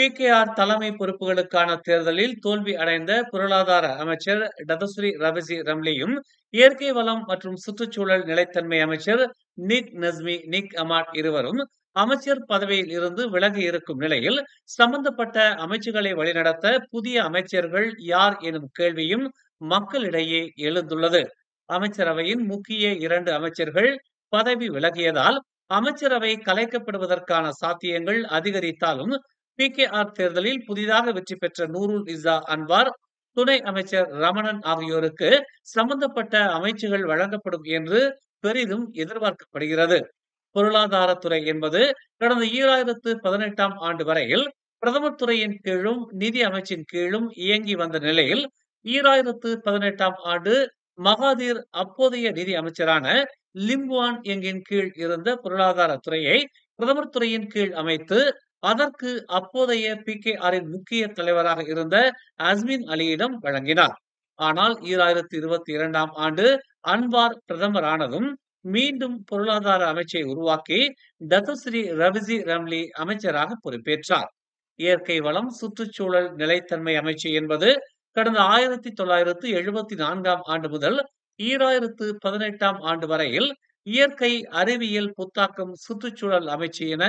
PKR தலைமை பொறுப்புகளுக்கான தேர்தலில் தோல்வி அடைந்த பொருளாதார அமைச்சர் டதஸ்ரீ ரவிசி ரம்லியும், இயற்கை வளம் மற்றும் சுற்றுச்சூழல் நிலைத்தன்மை அமைச்சர் நிக் நஸ்மி நிக் அமாட் இருவரும் அமைச்சர் பதவியில் இருந்து விலகி இருக்கும் நிலையில், சம்பந்தப்பட்ட அமைச்சுகளை வழிநடத்த புதிய அமைச்சர்கள் யார் எனும் கேள்வியும் மக்களிடையே எழுந்துள்ளது. அமைச்சரவையின் முக்கிய 2 அமைச்சர்கள் பதவி விலகியதால் அமைச்சரவை கலைக்கப்படுவதற்கான சாத்தியங்கள் அதிகரித்தாலும், பிகேஆர் தேர்தலில் புதிதாக வெற்றி பெற்ற நூருல் இஸ்ஸா அன்வார், துணை அமைச்சர் ரமணன் ஆகியோருக்கு சம்பந்தப்பட்ட அமைச்சுகள் வழங்கப்படும் என்று பெரிதும் எதிர்பார்க்கப்படுகிறது. பொருளாதாரத்துறை என்பது கடந்த 2018ஆம் ஆண்டு வரையில் பிரதமர் துறையின் கீழும் நிதி அமைச்சின் கீழும் இயங்கி வந்த நிலையில், 2018ஆம் ஆண்டு மகாதீர் அப்போதைய நிதி அமைச்சரான லிம்வான் யங்கின் கீழ் இருந்த பொருளாதாரத்துறையை பிரதமர் துறையின் கீழ் அமைத்து, அதற்கு அப்போதைய பிகேஆரின் முக்கிய தலைவராக இருந்த அஸ்மின் அலியிடம் வழங்கினார். ஆனால் 2022ஆம் ஆண்டு அன்வார் பிரதமரானதும் மீண்டும் பொருளாதார அமைச்சை உருவாக்கி டதஸ்ரீ ரவிசி ரம்லி அமைச்சராக பொறுப்பேற்றார். இயற்கை வளம் சுற்றுச்சூழல் நிலைத்தன்மை அமைச்சு என்பது கடந்த 1974ஆம் ஆண்டு முதல் 2018ஆம் ஆண்டு வரையில் இயற்கை அறிவியல் புத்தாக்கம் சுற்றுச்சூழல் அமைச்சு என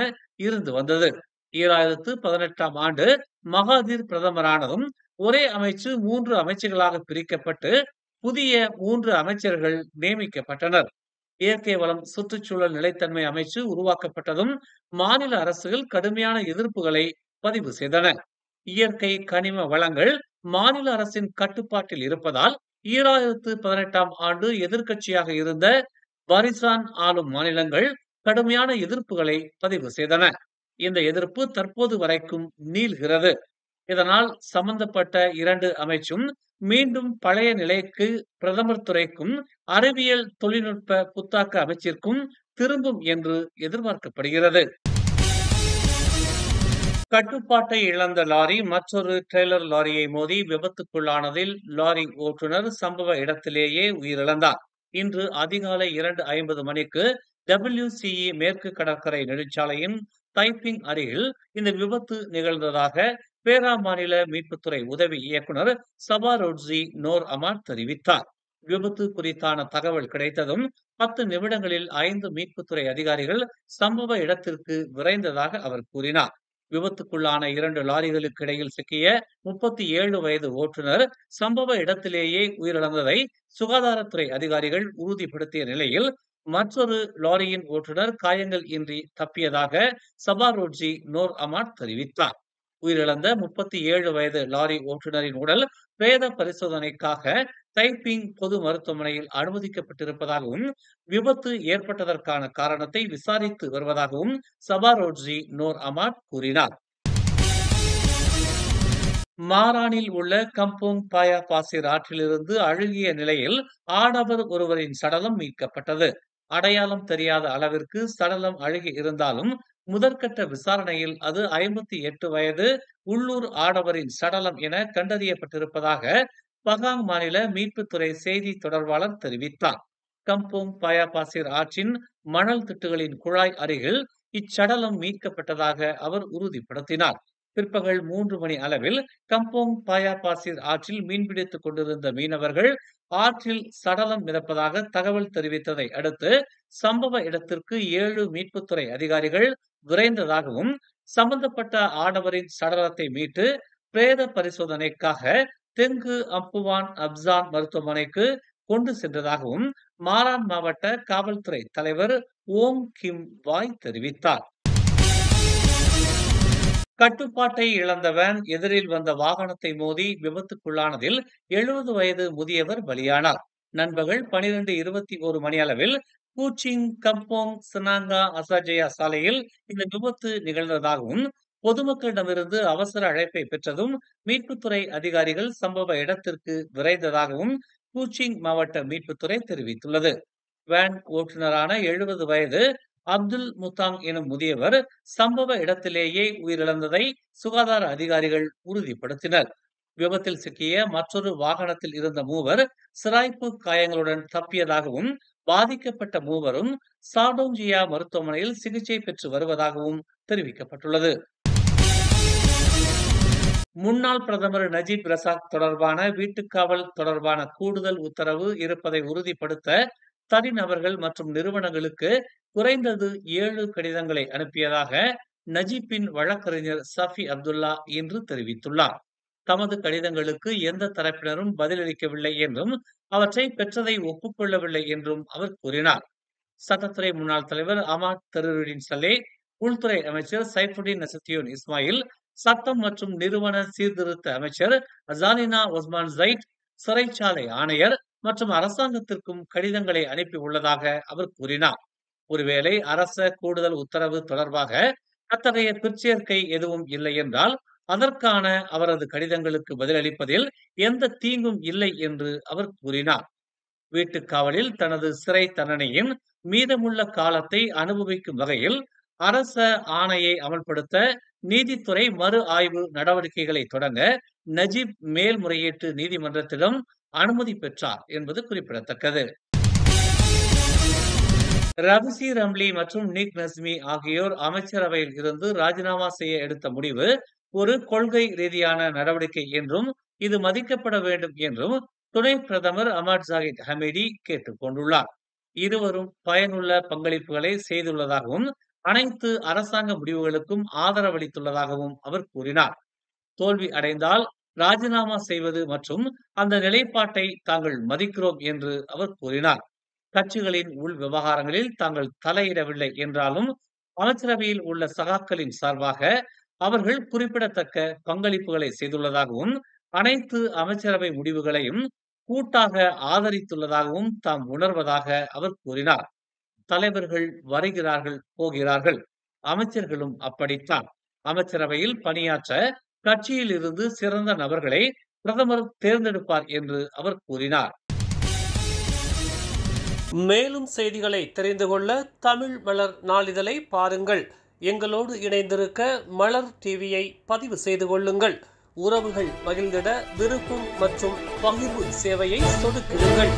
இருந்து வந்தது. 2018ஆம் ஆண்டு மகாதீர் பிரதமரானதும் ஒரே அமைச்சு 3 அமைச்சுகளாக பிரிக்கப்பட்டு புதிய 3 அமைச்சர்கள் நியமிக்கப்பட்டனர். இயற்கை வளம் சுற்றுச்சூழல் நிலைத்தன்மை அமைச்சு உருவாக்கப்பட்டதும் மாநில அரசுகள் கடுமையான எதிர்ப்புகளை பதிவு செய்தன. இயற்கை கனிம வளங்கள் மாநில அரசின் கட்டுப்பாட்டில் இருப்பதால் 2018ஆம் ஆண்டு எதிர்க்கட்சியாக இருந்த பரிசான் ஆளும் மாநிலங்கள் கடுமையான எதிர்ப்புகளை பதிவு செய்தன. இந்த எதிர்ப்பு தற்போது வரைக்கும் நீள்கிறது. இதனால் சம்பந்தப்பட்ட 2 அமைச்சும் மீண்டும் பழைய நிலைக்கு பிரதமர் துறைக்கும் அறிவியல் தொழில்நுட்ப புத்தாக்க அமைச்சிற்கும் திரும்பும் என்று எதிர்பார்க்கப்படுகிறது. கட்டுப்பாட்டை இழந்த லாரி மற்றொரு ட்ரெய்லர் லாரியை மோதி விபத்துக்குள்ளானதில் லாரி ஓட்டுநர் சம்பவ இடத்திலேயே உயிரிழந்தார். இன்று அதிகாலை 2:50 மணிக்கு WCE மேற்கு கடற்கரை நெடுஞ்சாலையின் தைப்பிங் அருகில் இந்த விபத்து நிகழ்ந்ததாக பேரா மாநில மீட்புத்துறை உதவி இயக்குனர் சபாரோட்ஜி நோர் அமாட் தெரிவித்தார். விபத்து குறித்தான தகவல் கிடைத்ததும் 10 நிமிடங்களில் 5 மீட்புத்துறை அதிகாரிகள் சம்பவ இடத்திற்கு விரைந்ததாக அவர் கூறினார். விபத்துக்குள்ளான 2 லாரிகளுக்கு இடையில் சிக்கிய 37 வயது ஓட்டுநர் சம்பவ இடத்திலேயே உயிரிழந்ததை சுகாதாரத்துறை அதிகாரிகள் உறுதிப்படுத்திய நிலையில், மற்றொரு லாரியின் ஓட்டுநர் காயங்கள் இன்றி தப்பியதாக சபாரோட்ஜி நோர் அமாட் தெரிவித்தார். உயிரிழந்த 37 வயது லாரி ஓட்டுநரின் உடல் பிரேத பரிசோதனைக்காக தைப்பிங் பொது மருத்துவமனையில் அனுமதிக்கப்பட்டிருப்பதாகவும், விபத்து ஏற்பட்டதற்கான காரணத்தை விசாரித்து வருவதாகவும் சபாரோட்ஜி நோர் அமாட் கூறினார். மாரானில் உள்ள கம்போங் பாயா பாசிர் ஆற்றிலிருந்து அழுகிய நிலையில் ஆடவர் ஒருவரின் சடலம் மீட்கப்பட்டது. அடையாளம் தெரியாத அளவிற்கு சடலம் அழுகி இருந்தாலும் முதற்கட்ட விசாரணையில் அது 58 வயது உள்ளூர் ஆடவரின் சடலம் என கண்டறியப்பட்டிருப்பதாக பகாங் மாநில மீட்புத்துறை செய்தி தொடர்பாளர் தெரிவித்தார். கம்போங் பாயாபாசிர் ஆற்றின் மணல் திட்டுகளின் குழாய் அருகில் இச்சடலம் மீட்கப்பட்டதாக அவர் உறுதிப்படுத்தினார். பிற்பகல் 3 மணி அளவில் கம்போங் பாயாபாசிர் ஆற்றில் மீன்பிடித்துக் கொண்டிருந்த மீனவர்கள் ஆற்றில் சடலம் மிதப்பதாக தகவல் தெரிவித்ததை அடுத்து சம்பவ இடத்திற்கு 7 மீட்புத்துறை அதிகாரிகள் விரைந்ததாகவும், சம்பந்தப்பட்ட ஆடவரின் சடலத்தை மீட்டு பிரேத பரிசோதனைக்காக தெங்கு அம்புவான் அப்சான் மருத்துவமனைக்கு கொண்டு சென்றதாகவும் மாரான் மாவட்ட காவல்துறை தலைவர் ஓங் கிம் வாய் தெரிவித்தார். கட்டுப்பாட்டை இழந்த வேன் எதிரில் வந்த வாகனத்தை மோதி விபத்துக்குள்ளானதில் 70 வயது முதியவர் பலியானார். நண்பகல் 12:21 மணியளவில் பூச்சிங் கம்போங் சனாங்கா அசாஜயா சாலையில் இந்த விபத்து நிகழ்ந்ததாகவும், பொதுமக்களிடமிருந்து அவசர அழைப்பை பெற்றதும் மீட்புத்துறை அதிகாரிகள் சம்பவ இடத்திற்கு விரைந்ததாகவும் பூச்சிங் மாவட்ட மீட்புத்துறை தெரிவித்துள்ளது. வேன் ஓட்டுநரான 70 வயது அப்துல் முத்தாங் எனும் முதியவர் சம்பவ இடத்திலேயே உயிரிழந்ததை சுகாதார அதிகாரிகள் உறுதிப்படுத்தினர். விபத்தில் சிக்கிய மற்றொரு வாகனத்தில் இருந்த மூவர் சிராய்ப்பு காயங்களுடன் தப்பியதாகவும், பாதிக்கப்பட்ட மூவரும் சாடோங்ஜியா மருத்துவமனையில் சிகிச்சை பெற்று வருவதாகவும் தெரிவிக்கப்பட்டுள்ளது. முன்னாள் பிரதமர் நஜீப் ரசாக் தொடர்பான வீட்டுக்காவல் தொடர்பான கூடுதல் உத்தரவு இருப்பதை உறுதிப்படுத்த தனிநபர்கள் மற்றும் நிறுவனங்களுக்கு குறைந்தது 7 கடிதங்களை அனுப்பியதாக நஜீப்பின் வழக்கறிஞர் சஃபி அப்துல்லா இன்று தெரிவித்துள்ளார். தமது கடிதங்களுக்கு எந்த தரப்பினரும் பதிலளிக்கவில்லை என்றும் அவற்றை பெற்றதை ஒப்புக்கொள்ளவில்லை என்றும் அவர் கூறினார். சட்டத்துறை முன்னாள் தலைவர் அமாத் தருருடின் சலே, உள்துறை அமைச்சர் சைஃபுடின் நசத்தியோன் இஸ்மாயில், சட்டம் மற்றும் நிறுவன சீர்திருத்த அமைச்சர் அசாலினா ஒஸ்மான் ஜைட், சிறைச்சாலை ஆணையர் மற்றும் அரசாங்கத்திற்கும் கடிதங்களை அனுப்பி உள்ளதாக அவர் கூறினார். ஒருவேளை அரச கூடுதல் உத்தரவு தொடர்பாக அத்தகைய பிற்சேர்க்கை எதுவும் இல்லை என்றால் அதற்கான அவரது கடிதங்களுக்கு பதிலளிப்பதில் எந்த தீங்கும் இல்லை என்று அவர் கூறினார். வீட்டுக்காவலில் தனது சிறை தண்டனையின் மீதமுள்ள காலத்தை அனுபவிக்கும் வகையில் அரச ஆணையை அமல்படுத்த நீதித்துறை மறு ஆய்வு நடவடிக்கைகளை தொடங்க நஜீப் மேல்முறையீட்டு நீதிமன்றத்திடம் அனுமதி பெற்றார் என்பது குறிப்பிடத்தக்கது. ரபிசி ரம்லி மற்றும் நிக் நஸ்மி ஆகியோர் அமைச்சரவையில் இருந்து ராஜினாமா செய்ய எடுத்த முடிவு ஒரு கொள்கை ரீதியான நடவடிக்கை என்றும் இது மதிக்கப்பட வேண்டும் என்றும் துணை பிரதமர் அஹ்மத் ஜாகித் ஹமீடி கேட்டுக் கொண்டுள்ளார். இருவரும் பயனுள்ள பங்களிப்புகளை செய்துள்ளதாகவும் அனைத்து அரசாங்க முடிவுகளுக்கும் ஆதரவளித்துள்ளதாகவும் அவர் கூறினார். தோல்வி அடைந்தால் ராஜினாமா செய்வது மற்றும் அந்த நிலைப்பாட்டை தாங்கள் மதிக்கிறோம் என்று அவர் கூறினார். கட்சிகளின் உள் விவகாரங்களில் தாங்கள் தலையிடவில்லை என்றாலும் அமைச்சரவையில் உள்ள சகாக்களின் சார்பாக அவர்கள் குறிப்பிடத்தக்க பங்களிப்புகளை செய்துள்ளதாகவும் அனைத்து அமைச்சரவை முடிவுகளையும் கூட்டாக ஆதரித்துள்ளதாகவும் தாம் உணர்வதாக அவர் கூறினார். தலைவர்கள் வருகிறார்கள், போகிறார்கள். அமைச்சர்களும் அப்படித்தான். அமைச்சரவையில் பணியாற்ற கட்சியில் இருந்து சிறந்த நபர்களை பிரதமர் தேர்ந்தெடுப்பார் என்று அவர் கூறினார். மேலும் செய்திகளை தெரிந்து கொள்ள தமிழ் மலர் நாளிதழை பாருங்கள். எங்களோடு இணைந்திருக்க மலர் டிவியை பதிவு செய்து கொள்ளுங்கள். உறவுகள் மகிழ்ந்திட விருப்பம் மற்றும் பகிர்வு சேவையை சொடுக்கிடுங்கள்.